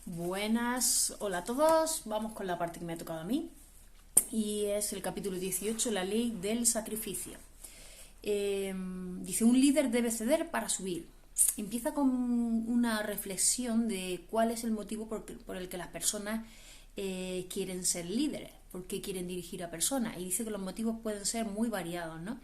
Buenas, hola a todos. Vamos con la parte que me ha tocado a mí y es el capítulo 18, la ley del sacrificio. Dice, un líder debe ceder para subir. Empieza con una reflexión de cuál es el motivo por el que las personas quieren ser líderes, por qué quieren dirigir a personas. Y dice que los motivos pueden ser muy variados, ¿no?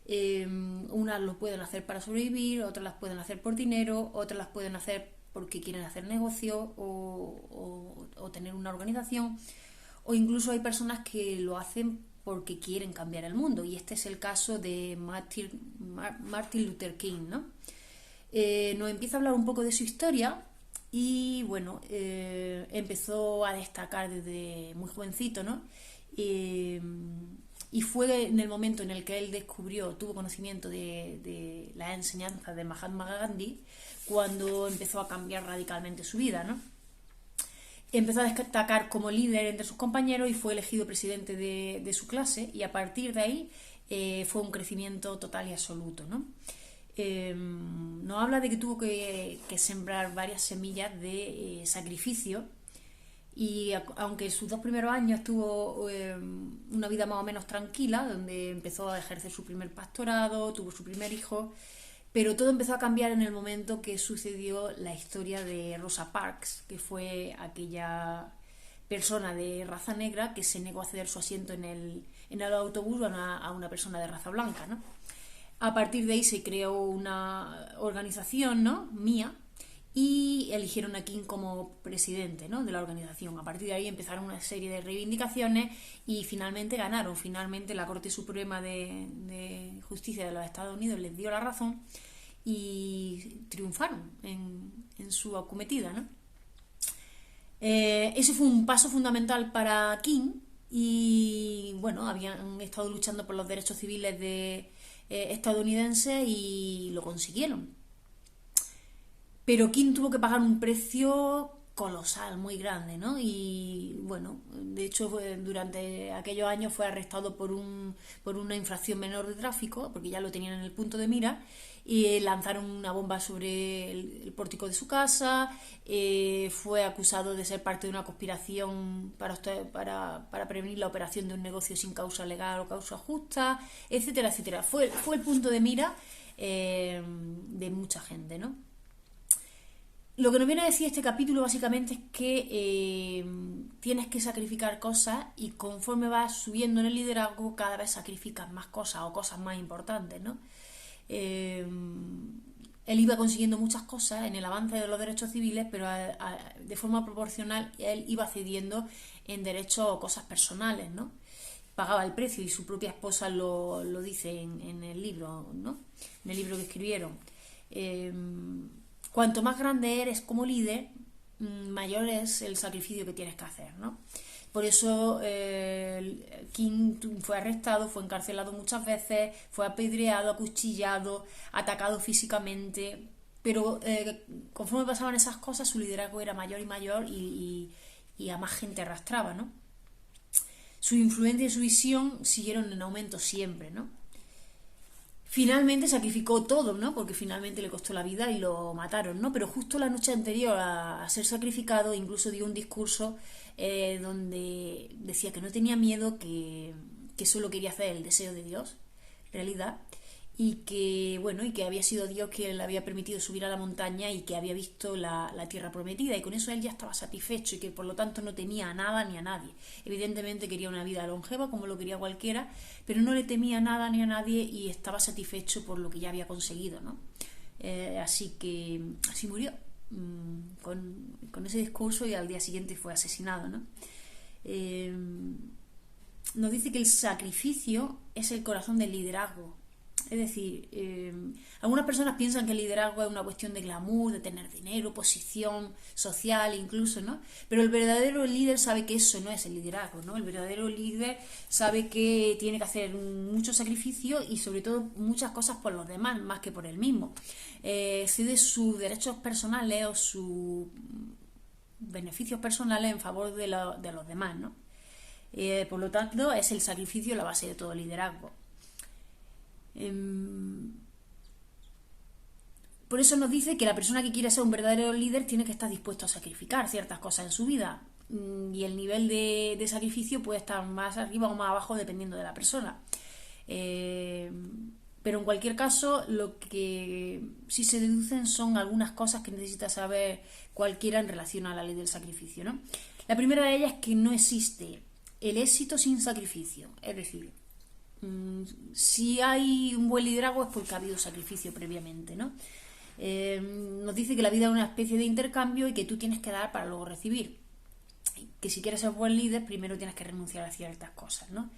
Unas lo pueden hacer para sobrevivir, otras las pueden hacer por dinero, otras las pueden hacer porque quieren hacer negocio o tener una organización, o incluso hay personas que lo hacen porque quieren cambiar el mundo, y este es el caso de Martin Luther King, ¿no? Nos empieza a hablar un poco de su historia y bueno, empezó a destacar desde muy jovencito, ¿no? Y fue en el momento en el que él tuvo conocimiento de la enseñanza de Mahatma Gandhi, cuando empezó a cambiar radicalmente su vida, ¿no? Empezó a destacar como líder entre sus compañeros y fue elegido presidente de su clase, y a partir de ahí fue un crecimiento total y absoluto, ¿no? Nos habla de que tuvo que sembrar varias semillas de sacrificio, y aunque sus 2 primeros años tuvo una vida más o menos tranquila, donde empezó a ejercer su primer pastorado, tuvo su primer hijo, pero todo empezó a cambiar en el momento que sucedió la historia de Rosa Parks, que fue aquella persona de raza negra que se negó a ceder su asiento en el autobús a una persona de raza blanca, ¿no? A partir de ahí se creó una organización, ¿no? Mía, y eligieron a King como presidente, ¿no? De la organización. A partir de ahí empezaron una serie de reivindicaciones y finalmente ganaron. Finalmente la Corte Suprema de Justicia de los Estados Unidos les dio la razón y triunfaron en su acometida, ¿no? Eso fue un paso fundamental para King, y bueno, habían estado luchando por los derechos civiles de estadounidenses y lo consiguieron. Pero King tuvo que pagar un precio colosal, muy grande, ¿no? Y bueno, de hecho durante aquellos años fue arrestado por una infracción menor de tráfico, porque ya lo tenían en el punto de mira, y lanzaron una bomba sobre el pórtico de su casa. Fue acusado de ser parte de una conspiración para prevenir la operación de un negocio sin causa legal o causa justa, etcétera, etcétera. Fue el punto de mira de mucha gente, ¿no? Lo que nos viene a decir este capítulo básicamente es que tienes que sacrificar cosas, y conforme vas subiendo en el liderazgo cada vez sacrificas más cosas o cosas más importantes, ¿no? Él iba consiguiendo muchas cosas en el avance de los derechos civiles, pero de forma proporcional él iba cediendo en derechos o cosas personales, ¿no? Pagaba el precio, y su propia esposa lo dice en el libro, ¿no? En el libro que escribieron. Cuanto más grande eres como líder, mayor es el sacrificio que tienes que hacer, ¿no? Por eso King fue arrestado, fue encarcelado muchas veces, fue apedreado, acuchillado, atacado físicamente, pero conforme pasaban esas cosas su liderazgo era mayor y mayor, y a más gente arrastraba, ¿no? Su influencia y su visión siguieron en aumento siempre, ¿no? Finalmente sacrificó todo, ¿no? Porque finalmente le costó la vida y lo mataron, ¿no? Pero justo la noche anterior a ser sacrificado, incluso dio un discurso donde decía que no tenía miedo, que solo quería hacer el deseo de Dios, realidad, y que, bueno, y que había sido Dios quien le había permitido subir a la montaña y que había visto la tierra prometida, y con eso él ya estaba satisfecho, y que por lo tanto no temía a nada ni a nadie. Evidentemente quería una vida longeva como lo quería cualquiera, pero no le temía a nada ni a nadie, y estaba satisfecho por lo que ya había conseguido, ¿no? Así que así murió, con ese discurso, y al día siguiente fue asesinado, ¿no? Nos dice que el sacrificio es el corazón del liderazgo. Es decir, algunas personas piensan que el liderazgo es una cuestión de glamour, de tener dinero, posición social incluso, ¿no? Pero el verdadero líder sabe que eso no es el liderazgo, ¿no? El verdadero líder sabe que tiene que hacer mucho sacrificio y sobre todo muchas cosas por los demás, más que por él mismo. Cede sus derechos personales o sus beneficios personales en favor de los demás, ¿no? Por lo tanto, es el sacrificio la base de todo liderazgo. Por eso nos dice que la persona que quiere ser un verdadero líder tiene que estar dispuesto a sacrificar ciertas cosas en su vida. Y el nivel de sacrificio puede estar más arriba o más abajo dependiendo de la persona. Pero en cualquier caso, lo que sí se deducen son algunas cosas que necesita saber cualquiera en relación a la ley del sacrificio, ¿no? La primera de ellas es que no existe el éxito sin sacrificio. Es decir, si hay un buen liderazgo es porque ha habido sacrificio previamente, ¿no? Nos dice que la vida es una especie de intercambio y que tú tienes que dar para luego recibir. Que si quieres ser buen líder, primero tienes que renunciar a ciertas cosas, ¿no?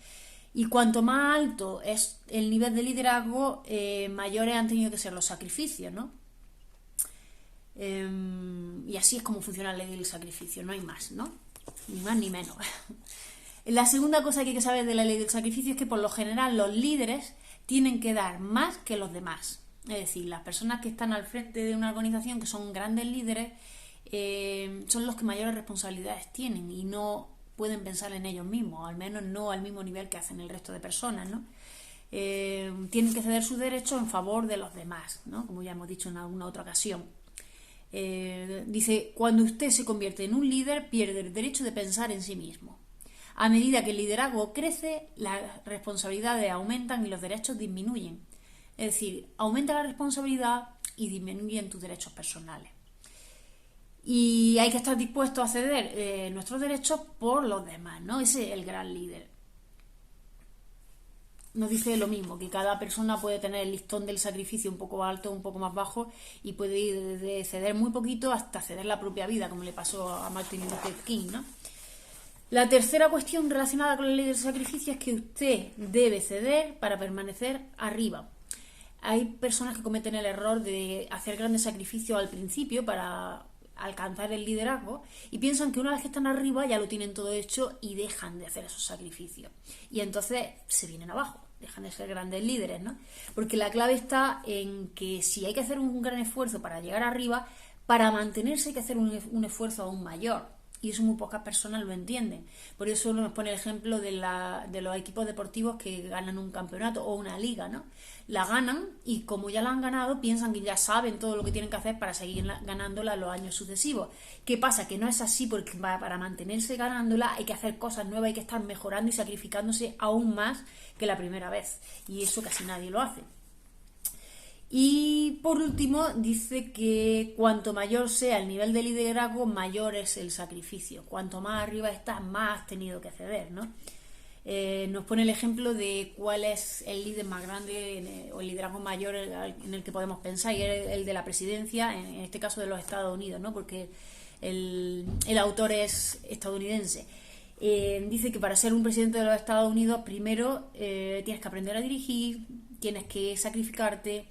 Y cuanto más alto es el nivel de liderazgo, mayores han tenido que ser los sacrificios, ¿no? Y así es como funciona la ley del sacrificio, no hay más, ¿no? Ni más ni menos. La segunda cosa que hay que saber de la ley del sacrificio es que por lo general los líderes tienen que dar más que los demás. Es decir, las personas que están al frente de una organización, que son grandes líderes, son los que mayores responsabilidades tienen y no pueden pensar en ellos mismos, al menos no al mismo nivel que hacen el resto de personas, ¿no? Tienen que ceder sus derechos en favor de los demás, ¿no? Como ya hemos dicho en alguna otra ocasión. Dice, cuando usted se convierte en un líder, pierde el derecho de pensar en sí mismo. A medida que el liderazgo crece, las responsabilidades aumentan y los derechos disminuyen. Es decir, aumenta la responsabilidad y disminuyen tus derechos personales. Y hay que estar dispuesto a ceder nuestros derechos por los demás, ¿no? Ese es el gran líder. Nos dice lo mismo, que cada persona puede tener el listón del sacrificio un poco alto, un poco más bajo, y puede ir desde ceder muy poquito hasta ceder la propia vida, como le pasó a Martin Luther King, ¿no? La tercera cuestión relacionada con la ley del sacrificio es que usted debe ceder para permanecer arriba. Hay personas que cometen el error de hacer grandes sacrificios al principio para alcanzar el liderazgo y piensan que una vez que están arriba ya lo tienen todo hecho y dejan de hacer esos sacrificios. Y entonces se vienen abajo, dejan de ser grandes líderes, ¿no? Porque la clave está en que si hay que hacer un gran esfuerzo para llegar arriba, para mantenerse hay que hacer un esfuerzo aún mayor. Y eso muy pocas personas lo entienden. Por eso nos pone el ejemplo de los equipos deportivos que ganan un campeonato o una liga, ¿no? La ganan y como ya la han ganado, piensan que ya saben todo lo que tienen que hacer para seguir ganándola los años sucesivos. ¿Qué pasa? Que no es así, porque para mantenerse ganándola hay que hacer cosas nuevas, hay que estar mejorando y sacrificándose aún más que la primera vez. Y eso casi nadie lo hace. Y por último dice que cuanto mayor sea el nivel de liderazgo, mayor es el sacrificio. Cuanto más arriba estás, más has tenido que ceder, ¿no? Nos pone el ejemplo de cuál es el líder más grande o el liderazgo mayor en el que podemos pensar, y es el de la presidencia, en este caso de los Estados Unidos, ¿no? Porque el autor es estadounidense. Dice que para ser un presidente de los Estados Unidos, primero tienes que aprender a dirigir, tienes que sacrificarte,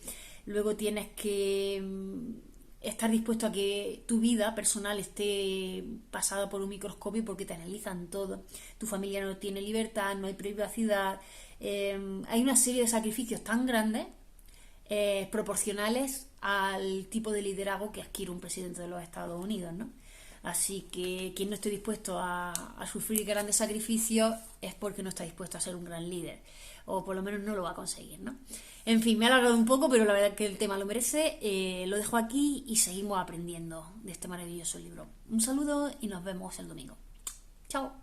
luego tienes que estar dispuesto a que tu vida personal esté pasada por un microscopio porque te analizan todo. Tu familia no tiene libertad, no hay privacidad. Hay una serie de sacrificios tan grandes, proporcionales al tipo de liderazgo que adquiere un presidente de los Estados Unidos, ¿no? Así que quien no esté dispuesto a sufrir grandes sacrificios es porque no está dispuesto a ser un gran líder, o por lo menos no lo va a conseguir, ¿no? En fin, me he alargado un poco, pero la verdad es que el tema lo merece. Lo dejo aquí y seguimos aprendiendo de este maravilloso libro. Un saludo y nos vemos el domingo. Chao.